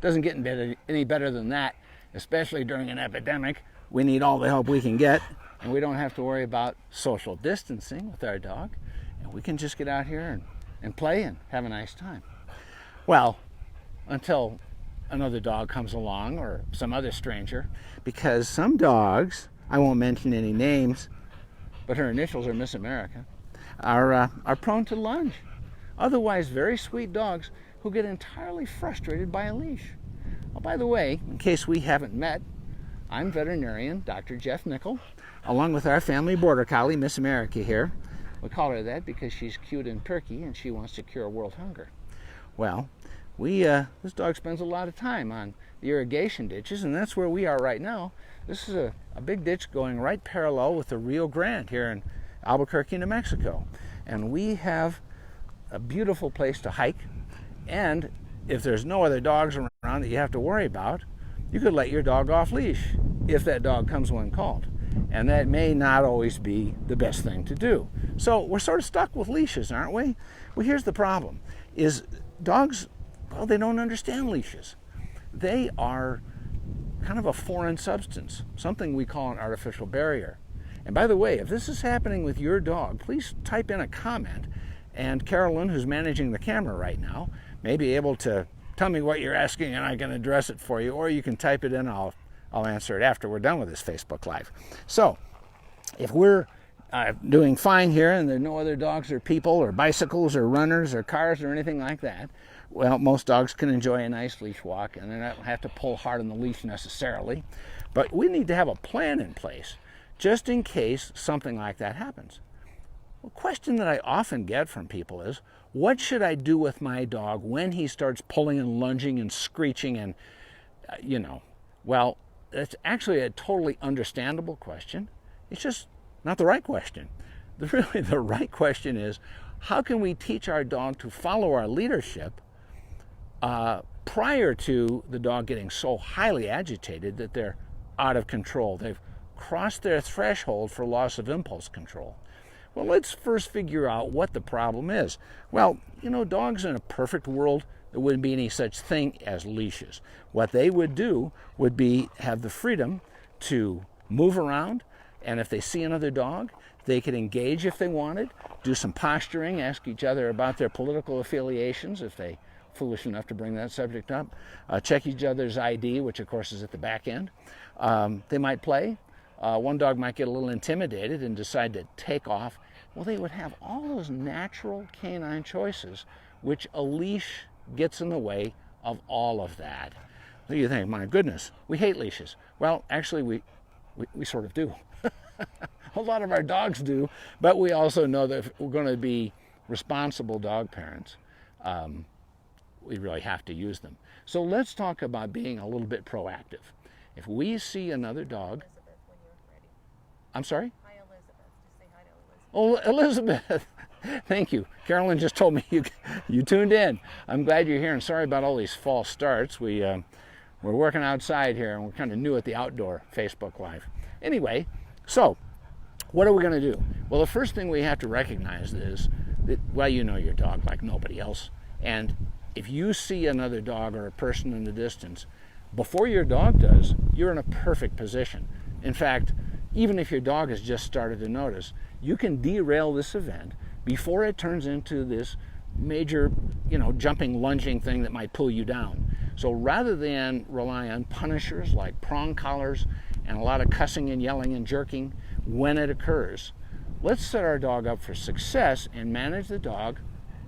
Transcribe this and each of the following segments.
Doesn't get any better than that, especially during an epidemic. We need all the help we can get, and we don't have to worry about social distancing with our dog, and we can just get out here and play and have a nice time. Well, until another dog comes along or some other stranger, because some dogs, I won't mention any names, but her initials are Miss America, are prone to lunge. Otherwise very sweet dogs who get entirely frustrated by a leash. Oh, by the way, in case we haven't met, I'm veterinarian Dr. Jeff Nickel, along with our family border collie, Miss America here. We call her that because she's cute and perky and she wants to cure world hunger. Well, this dog spends a lot of time on the irrigation ditches, and that's where we are right now. This is a big ditch going right parallel with the Rio Grande here in Albuquerque, New Mexico. And we have a beautiful place to hike, and if there's no other dogs around that you have to worry about, you could let your dog off leash if that dog comes when called. And that may not always be the best thing to do. So we're sort of stuck with leashes, aren't we? Well, here's the problem, is dogs, well, they don't understand leashes. They are kind of a foreign substance, something we call an artificial barrier. And by the way, if this is happening with your dog, please type in a comment, and Carolyn, who's managing the camera right now, may be able to tell me what you're asking and I can address it for you, or you can type it in, I'll answer it after we're done with this Facebook Live. So, if we're doing fine here and there are no other dogs or people or bicycles or runners or cars or anything like that, well, most dogs can enjoy a nice leash walk and they don't have to pull hard on the leash necessarily. But we need to have a plan in place just in case something like that happens. A question that I often get from people is, what should I do with my dog when he starts pulling and lunging and screeching and, well, that's actually a totally understandable question. It's just not the right question. Really, the right question is, how can we teach our dog to follow our leadership prior to the dog getting so highly agitated that they're out of control? They've crossed their threshold for loss of impulse control. Well, let's first figure out what the problem is. Well, dogs in a perfect world, there wouldn't be any such thing as leashes. What they would do would be have the freedom to move around, and if they see another dog, they could engage if they wanted, do some posturing, ask each other about their political affiliations if they're foolish enough to bring that subject up, check each other's ID, which of course is at the back end. They might play. One dog might get a little intimidated and decide to take off. Well, they would have all those natural canine choices, which a leash gets in the way of all of that. What do you think? My goodness, we hate leashes. Well, actually, we sort of do. A lot of our dogs do, but we also know that if we're going to be responsible dog parents, we really have to use them. So let's talk about being a little bit proactive. If we see another dog... I'm sorry? Hi, Elizabeth. Just say hi to Elizabeth. Oh, Elizabeth. Thank you. Carolyn just told me you tuned in. I'm glad you're here, and sorry about all these false starts. We're working outside here, and we're kind of new at the outdoor Facebook Live. Anyway, so what are we going to do? Well, the first thing we have to recognize is that, well, you know your dog like nobody else, and if you see another dog or a person in the distance, before your dog does, you're in a perfect position. In fact, even if your dog has just started to notice, you can derail this event before it turns into this major, jumping, lunging thing that might pull you down. So rather than rely on punishers like prong collars and a lot of cussing and yelling and jerking when it occurs, let's set our dog up for success and manage the dog,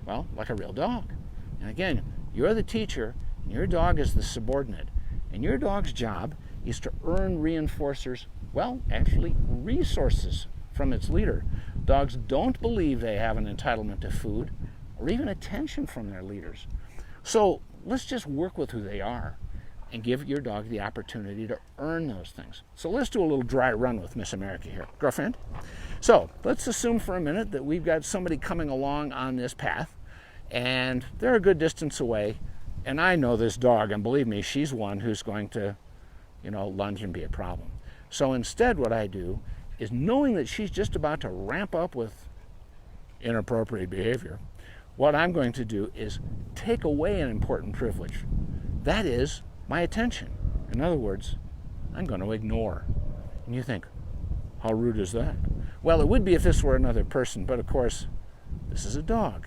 well, like a real dog. And again, you're the teacher, and your dog is the subordinate. And your dog's job is to earn reinforcers, well, actually resources from its leader. Dogs don't believe they have an entitlement to food or even attention from their leaders. So let's just work with who they are and give your dog the opportunity to earn those things. So let's do a little dry run with Miss America here. Girlfriend? So let's assume for a minute that we've got somebody coming along on this path, and they're a good distance away, and I know this dog, and believe me, she's one who's going to, lunge and be a problem. So instead what I do is, knowing that she's just about to ramp up with inappropriate behavior, what I'm going to do is take away an important privilege. that is my attention. In other words, I'm going to ignore. And you think, how rude is that? Well, it would be if this were another person, but of course, this is a dog.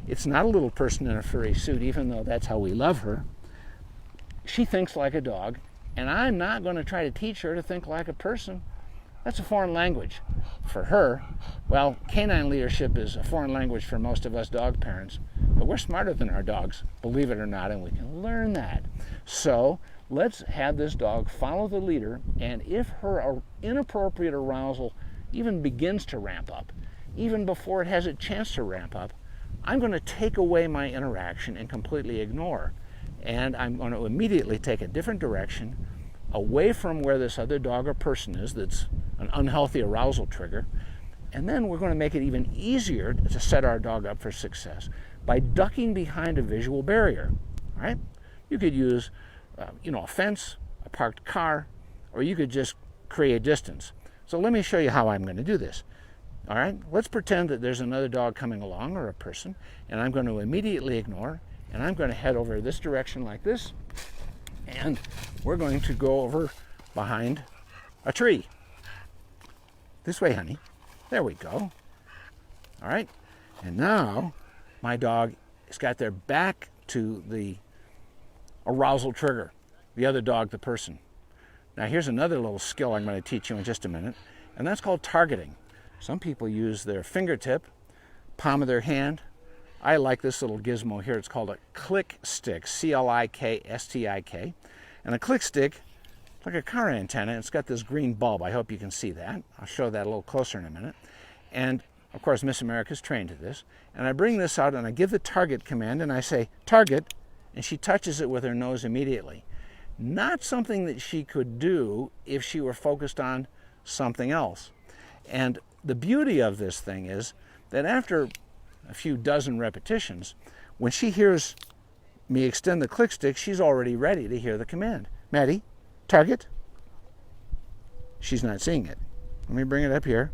It's not a little person in a furry suit, even though that's how we love her. She thinks like a dog, and I'm not going to try to teach her to think like a person. That's a foreign language for her. Well, canine leadership is a foreign language for most of us dog parents, but we're smarter than our dogs, believe it or not, and we can learn that. So let's have this dog follow the leader, and if her inappropriate arousal even begins to ramp up, even before it has a chance to ramp up, I'm going to take away my interaction and completely ignore. And I'm going to immediately take a different direction away from where this other dog or person is that's an unhealthy arousal trigger. And then we're going to make it even easier to set our dog up for success by ducking behind a visual barrier. All right? You could use a fence, a parked car, or you could just create distance. So let me show you how I'm going to do this. All right? Let's pretend that there's another dog coming along or a person, and I'm going to immediately ignore, and I'm going to head over this direction like this, and we're going to go over behind a tree. This way, honey. There we go. All right? And now my dog has got their back to the arousal trigger, the other dog, the person. Now here's another little skill I'm going to teach you in just a minute, and that's called targeting. Some people use their fingertip, palm of their hand. I like this little gizmo here. It's called a click stick, C-L-I-K-S-T-I-K. And a click stick, like a car antenna, it's got this green bulb. I hope you can see that. I'll show that a little closer in a minute. And of course, Miss America's trained to this. And I bring this out and I give the target command and I say, target, and she touches it with her nose immediately. Not something that she could do if she were focused on something else. And the beauty of this thing is that after a few dozen repetitions, when she hears me extend the click stick, she's already ready to hear the command. Maddie, target. She's not seeing it. Let me bring it up here.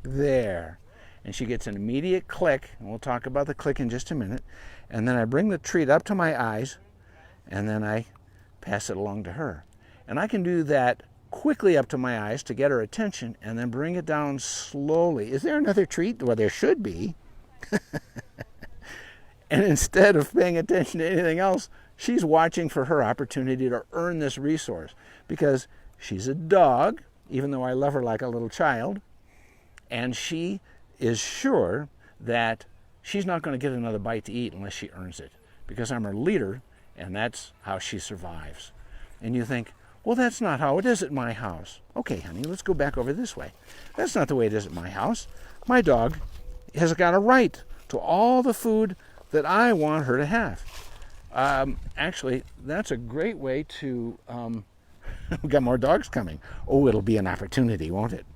There. And she gets an immediate click, and we'll talk about the click in just a minute. And then I bring the treat up to my eyes, and then I pass it along to her. And I can do that quickly up to my eyes to get her attention, and then bring it down slowly. Is there another treat? Well, there should be. And instead of paying attention to anything else, she's watching for her opportunity to earn this resource, because she's a dog, even though I love her like a little child, and she is sure that she's not going to get another bite to eat unless she earns it, because I'm her leader, and that's how she survives. And you think, well, that's not how it is at my house. Okay, honey, let's go back over this way. That's not the way it is at my house. My dog has got a right to all the food that I want her to have. Actually, that's a great way to... we've got more dogs coming. Oh, it'll be an opportunity, won't it?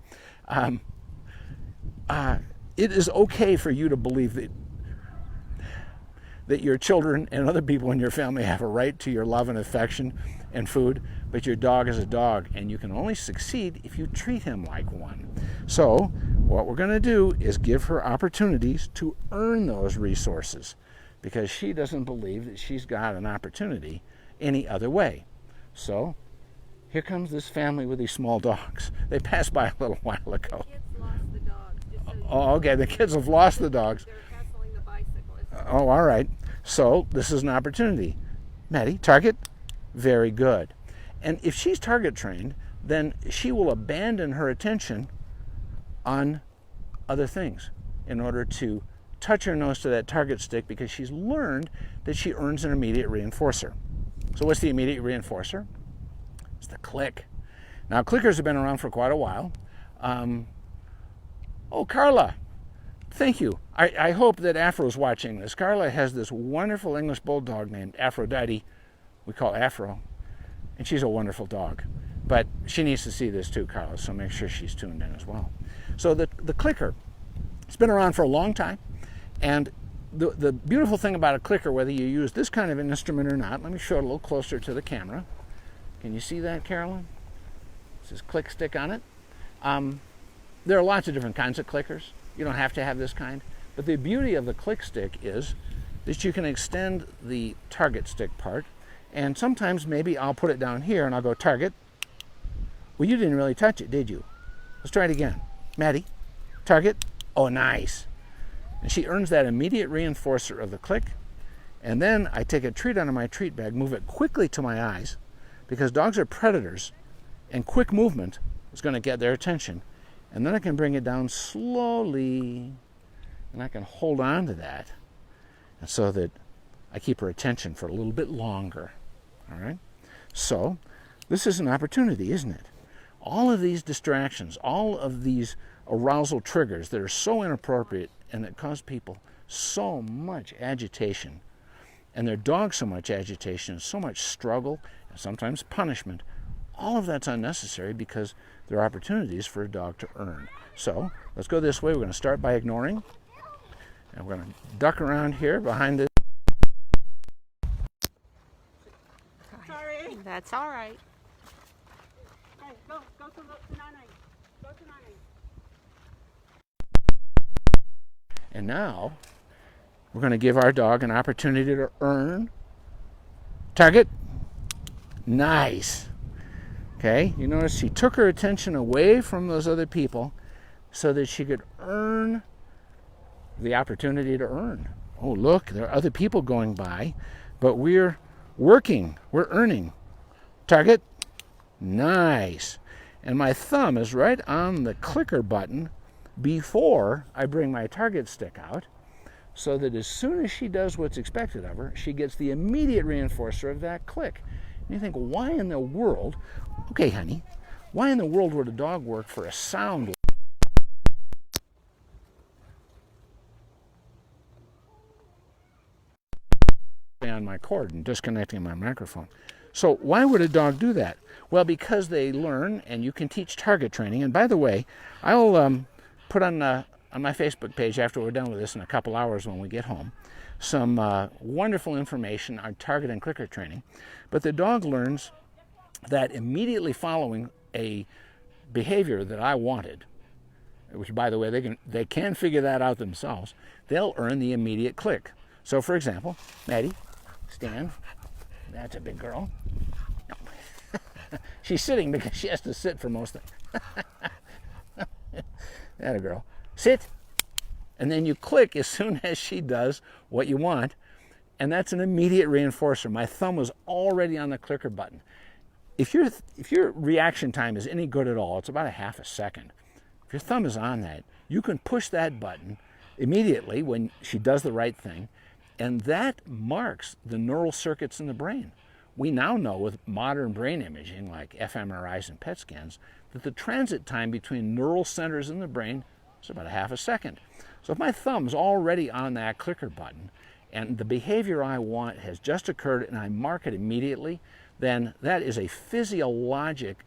It is okay for you to believe that your children and other people in your family have a right to your love and affection and food, but your dog is a dog, and you can only succeed if you treat him like one. So what we're going to do is give her opportunities to earn those resources, because she doesn't believe that she's got an opportunity any other way. So here comes this family with these small dogs. They passed by a little while ago. The kids lost the dogs. Oh, okay, the kids have lost the dogs. They're hassling the bicyclist. Oh, all right. So this is an opportunity. Maddie, target. Very good. And if she's target trained, then she will abandon her attention on other things in order to touch her nose to that target stick, because she's learned that she earns an immediate reinforcer. So what's the immediate reinforcer? It's the click. Now, clickers have been around for quite a while. Oh, Carla, thank you. I hope that Afro's watching this. Carla has this wonderful English bulldog named Aphrodite. We call Afro. And she's a wonderful dog. But she needs to see this too, Carla, so make sure she's tuned in as well. So the clicker, it's been around for a long time. And the beautiful thing about a clicker, whether you use this kind of an instrument or not, let me show it a little closer to the camera. Can you see that, Carolyn? It says click stick on it. There are lots of different kinds of clickers. You don't have to have this kind. But the beauty of the click stick is that you can extend the target stick part And sometimes maybe I'll put it down here and I'll go target. Well, you didn't really touch it, did you? Let's try it again. Maddie, target. Oh, nice. And she earns that immediate reinforcer of the click. And then I take a treat out of my treat bag, move it quickly to my eyes, because dogs are predators, and quick movement is going to get their attention. And then I can bring it down slowly, and I can hold on to that, and so that I keep her attention for a little bit longer. All right? So this is an opportunity, isn't it? All of these distractions, all of these arousal triggers that are so inappropriate and that cause people so much agitation, and their dogs so much agitation and so much struggle and sometimes punishment, all of that's unnecessary because there are opportunities for a dog to earn. So let's go this way. We're going to start by ignoring, and we're going to duck around here behind this. Sorry. That's all right. Hey, go to Nana. Go to Nana. And now we're going to give our dog an opportunity to earn. Target. Nice. Okay, you notice she took her attention away from those other people so that she could earn the opportunity to earn. Oh, look, there are other people going by, but we're working, we're earning. Target. Nice. And my thumb is right on the clicker button before I bring my target stick out, so that as soon as she does what's expected of her, she gets the immediate reinforcer of that click. And you think, why in the world, okay, honey, why in the world would a dog work for a sound on my cord and disconnecting my microphone? So why would a dog do that? Well, because they learn, and you can teach target training. And by the way, I'll put on my Facebook page after we're done with this in a couple hours when we get home some wonderful information on target and clicker training. But the dog learns that immediately following a behavior that I wanted, which, by the way, they can figure that out themselves, they'll earn the immediate click. So, for example, Maddie, stand. That's a big girl. No. She's sitting because she has to sit for most things. That a girl. Sit. And then you click as soon as she does what you want, and that's an immediate reinforcer. My thumb was already on the clicker button. If your reaction time is any good at all, it's about a half a second. If your thumb is on that, you can push that button immediately when she does the right thing, and that marks the neural circuits in the brain. We now know with modern brain imaging like fMRIs and PET scans that the transit time between neural centers in the brain is about a half a second. So if my thumb's already on that clicker button and the behavior I want has just occurred and I mark it immediately, then that is a physiologic,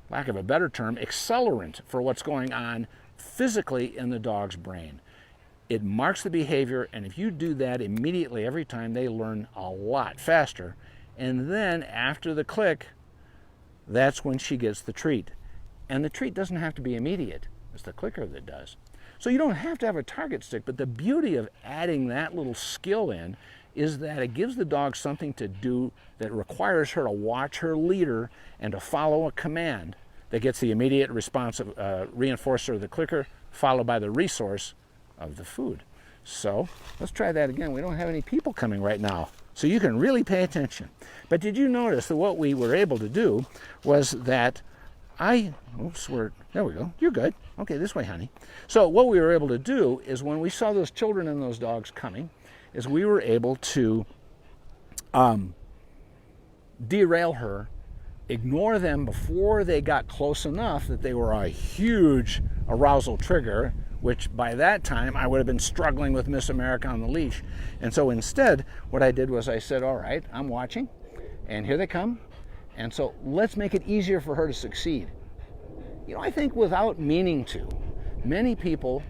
lack of a better term, accelerant for what's going on physically in the dog's brain. It marks the behavior, and if you do that immediately every time, they learn a lot faster. And then after the click, that's when she gets the treat. And the treat doesn't have to be immediate. It's the clicker that does. So you don't have to have a target stick, but the beauty of adding that little skill in is that it gives the dog something to do that requires her to watch her leader and to follow a command that gets the immediate response of reinforcer of the clicker, followed by the resource of the food. So let's try that again. We don't have any people coming right now, so you can really pay attention. But did you notice that what we were able to do was that there we go. You're good. Okay, this way, honey. So what we were able to do is when we saw those children and those dogs coming, is we were able to derail her, ignore them before they got close enough that they were a huge arousal trigger, which by that time I would have been struggling with Miss America on the leash. And so instead, what I did was I said, all right, I'm watching, and here they come. And so let's make it easier for her to succeed. You know, I think without meaning to, many people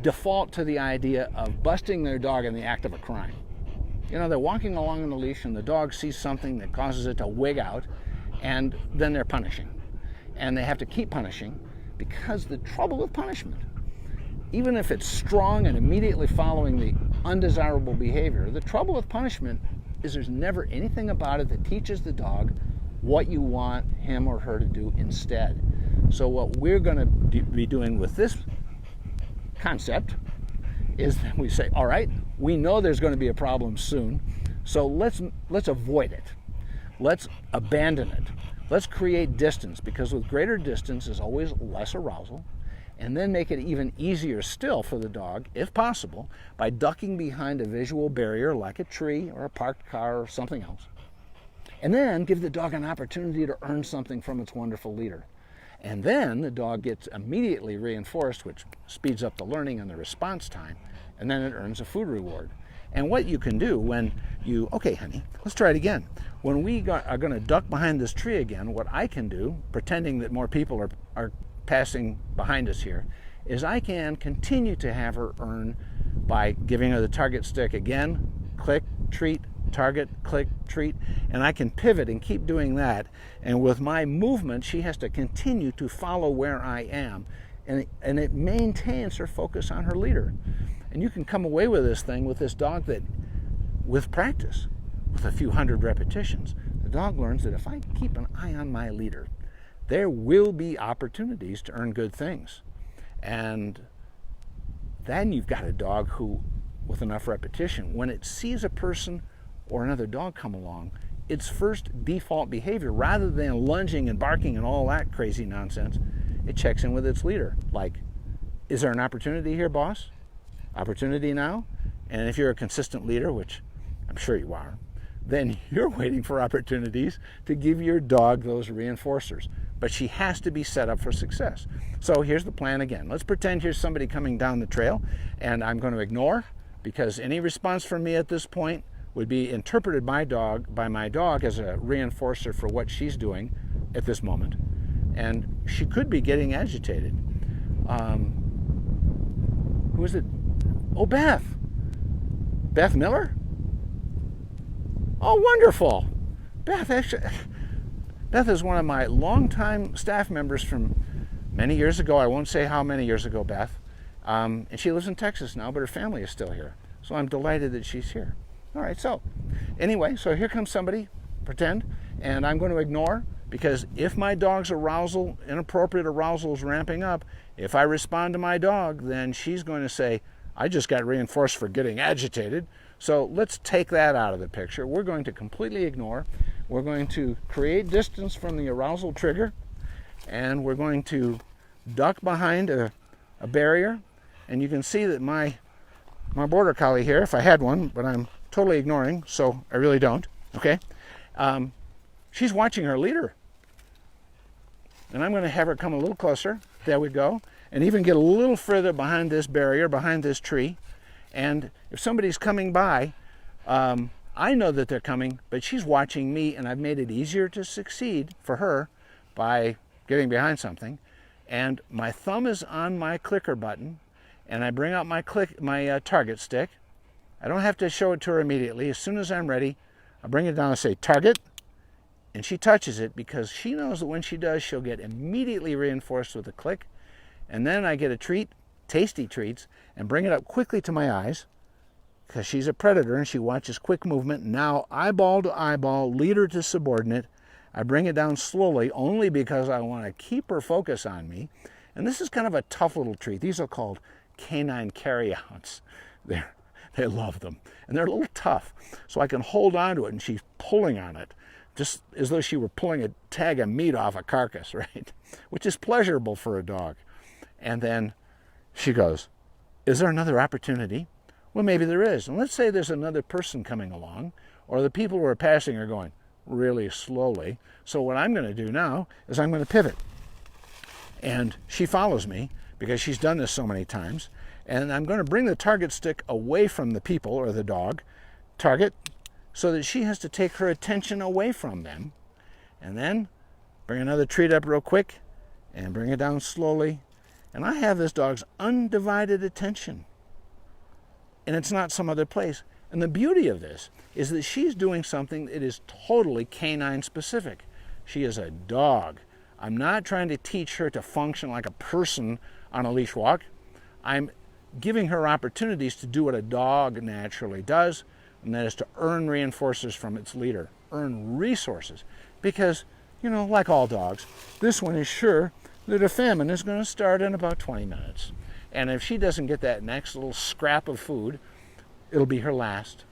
default to the idea of busting their dog in the act of a crime. You know, they're walking along on the leash and the dog sees something that causes it to wig out, and then they're punishing. And they have to keep punishing, because the trouble with punishment, even if it's strong and immediately following the undesirable behavior, the trouble with punishment is there's never anything about it that teaches the dog what you want him or her to do instead. So what we're going to be doing with this concept is that we say, all right, we know there's going to be a problem soon, so let's avoid it. Let's abandon it. Let's create distance, because with greater distance is always less arousal, and then make it even easier still for the dog, if possible, by ducking behind a visual barrier like a tree or a parked car or something else. And then give the dog an opportunity to earn something from its wonderful leader. And then the dog gets immediately reinforced, which speeds up the learning and the response time, and then it earns a food reward. And what you can do when you, okay honey, let's try it again. When we are going to duck behind this tree again, what I can do, pretending that more people are passing behind us here, is I can continue to have her earn by giving her the target stick again, click, treat, target, click, treat, and I can pivot and keep doing that. And with my movement, she has to continue to follow where I am, and it maintains her focus on her leader. And you can come away with this thing, with this dog, that with practice, with a few hundred repetitions, the dog learns that if I keep an eye on my leader, there will be opportunities to earn good things. And then you've got a dog who, with enough repetition, when it sees a person or another dog come along, its first default behavior, rather than lunging and barking and all that crazy nonsense, it checks in with its leader. Like, is there an opportunity here, boss? Opportunity now? And if you're a consistent leader, which I'm sure you are, then you're waiting for opportunities to give your dog those reinforcers. But she has to be set up for success. So here's the plan again. Let's pretend here's somebody coming down the trail, and I'm going to ignore, because any response from me at this point would be interpreted by my dog as a reinforcer for what she's doing at this moment. And she could be getting agitated. Who is it? Oh, Beth. Beth Miller? Oh, wonderful. Beth is one of my longtime staff members from many years ago. I won't say how many years ago, Beth. And she lives in Texas now, but her family is still here. So I'm delighted that she's here. All right, so anyway, so here comes somebody, pretend, and I'm going to ignore, because if my dog's arousal, inappropriate arousal, is ramping up, if I respond to my dog, then she's going to say, I just got reinforced for getting agitated. So let's take that out of the picture. We're going to completely ignore. We're going to create distance from the arousal trigger, and we're going to duck behind a barrier. And you can see that my border collie here, if I had one, but I'm totally ignoring, so I really don't, okay? She's watching her leader. And I'm going to have her come a little closer. There we go. And even get a little further behind this barrier, behind this tree. And if somebody's coming by, I know that they're coming, but she's watching me, and I've made it easier to succeed for her by getting behind something. And my thumb is on my clicker button, and I bring out my target stick. I don't have to show it to her immediately. As soon as I'm ready, I bring it down and say, target, and she touches it, because she knows that when she does, she'll get immediately reinforced with a click. And then I get a treat, tasty treats, and bring it up quickly to my eyes, because she's a predator and she watches quick movement. Now, eyeball to eyeball, leader to subordinate, I bring it down slowly, only because I want to keep her focus on me. And this is kind of a tough little treat. These are called canine carryouts. They love them. And they're a little tough. So I can hold on to it, and she's pulling on it, just as though she were pulling a tag of meat off a carcass, right? Which is pleasurable for a dog. And then she goes, is there another opportunity? Well, maybe there is. And let's say there's another person coming along, or the people who are passing are going really slowly. So what I'm going to do now is I'm going to pivot. And she follows me, because she's done this so many times. And I'm going to bring the target stick away from the people or the dog, target, so that she has to take her attention away from them. And then bring another treat up real quick, and bring it down slowly. And I have this dog's undivided attention. And it's not some other place. And the beauty of this is that she's doing something that is totally canine specific. She is a dog. I'm not trying to teach her to function like a person on a leash walk. I'm giving her opportunities to do what a dog naturally does, and that is to earn reinforcers from its leader, earn resources. Because, you know, like all dogs, this one is sure that a famine is going to start in about 20 minutes. And if she doesn't get that next little scrap of food, it'll be her last.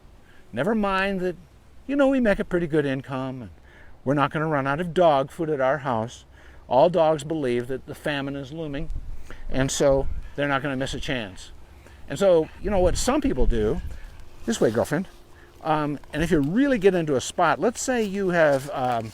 Never mind that, you know, we make a pretty good income, and we're not going to run out of dog food at our house. All dogs believe that the famine is looming, and so they're not going to miss a chance. And so, you know, what some people do, this way, girlfriend, and if you really get into a spot, let's say you have,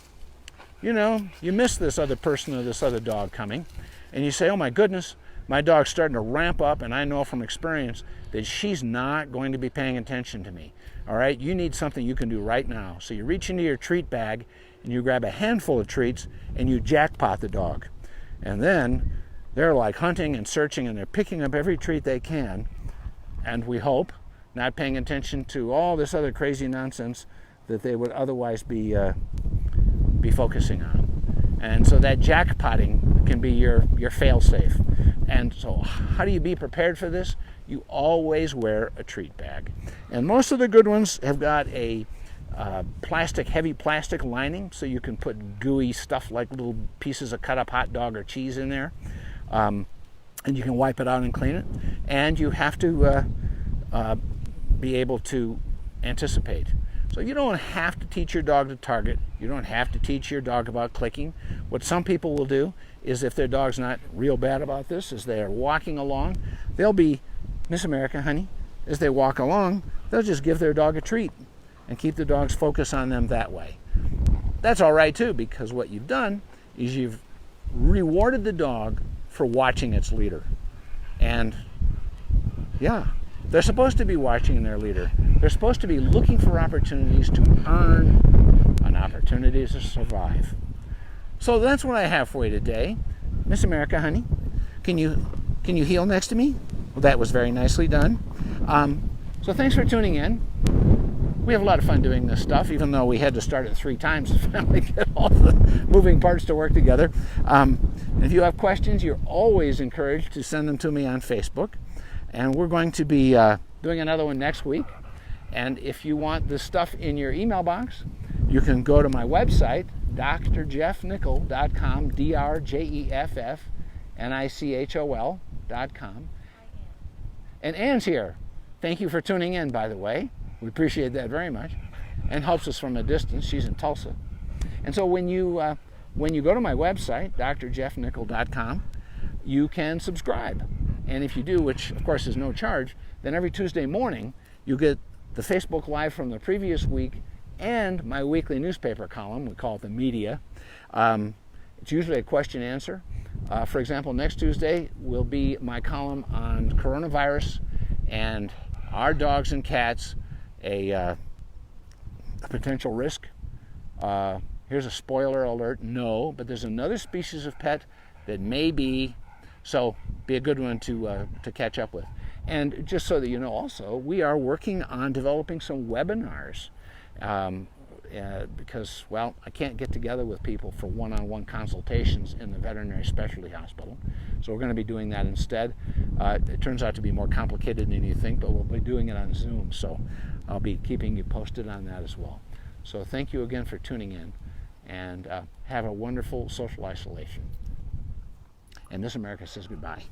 you know, you miss this other person or this other dog coming, and you say, oh my goodness, my dog's starting to ramp up, and I know from experience that she's not going to be paying attention to me. All right, you need something you can do right now. So you reach into your treat bag, and you grab a handful of treats, and you jackpot the dog. And then they're like hunting and searching, and they're picking up every treat they can, and we hope, not paying attention to all this other crazy nonsense that they would otherwise be focusing on. And so that jackpotting can be your fail-safe. And so how do you be prepared for this? You always wear a treat bag. And most of the good ones have got a heavy plastic lining, so you can put gooey stuff like little pieces of cut up hot dog or cheese in there. And you can wipe it out and clean it. And you have to be able to anticipate. So you don't have to teach your dog to target. You don't have to teach your dog about clicking. What some people will do is, if their dog's not real bad about this, as they are walking along, they'll be, Miss America, honey, as they walk along, they'll just give their dog a treat and keep the dog's focus on them that way. That's all right too, because what you've done is you've rewarded the dog for watching its leader. And yeah, they're supposed to be watching their leader. They're supposed to be looking for opportunities to earn an opportunity to survive. So that's what I have for you today. Miss America, honey, can you heel next to me? Well, that was very nicely done. So thanks for tuning in. We have a lot of fun doing this stuff, even though we had to start it 3 times to finally get all the moving parts to work together. And if you have questions, you're always encouraged to send them to me on Facebook. And we're going to be doing another one next week. And if you want this stuff in your email box, you can go to my website, drjeffnichol.com, drjeffnichol.com. And Ann's here. Thank you for tuning in, by the way. We appreciate that very much, and helps us from a distance. She's in Tulsa. And so when you go to my website, drjeffnichol.com, you can subscribe. And if you do, which of course is no charge, then every Tuesday morning you get the Facebook Live from the previous week and my weekly newspaper column. We call it the media. It's usually a question answer. For example, next Tuesday will be my column on coronavirus and our dogs and cats, a potential risk. Here's a spoiler alert, no, but there's another species of pet that may be, so be a good one to catch up with. And just so that you know also, we are working on developing some webinars because, well, I can't get together with people for one-on-one consultations in the veterinary specialty hospital. So we're going to be doing that instead. It turns out to be more complicated than you think, but we'll be doing it on Zoom. So I'll be keeping you posted on that as well. So thank you again for tuning in, and have a wonderful social isolation. And Miss America says goodbye.